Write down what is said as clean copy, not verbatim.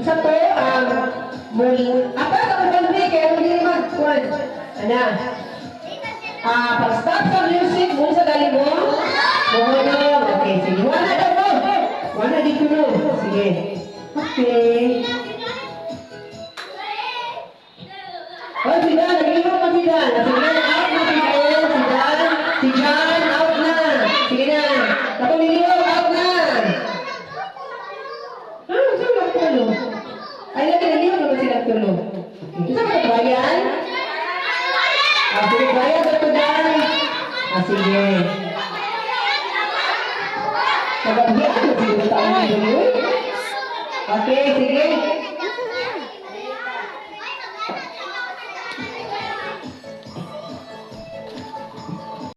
Sa to, apa ka magandri, kaya hindi naman, kuwan. Ano? Pag-stop sa music, mo sa galing mo? Buhonong. Okay, sige. Wala daw mo. Wala dito no. Sige. Okay. Oh, si Dan, nag-iwan pa si Dan. Si Dan, out na si Dan. Si John, out na. Sige na. Tapos niliwan, out na. Saan nagtulo? Ay, lagi niliwan naman si nagtulo. Saan ka bayan? Sige, bayan sa ito, Dan. Sige. Sabagyan, sige, taon na yun. Okay, sige.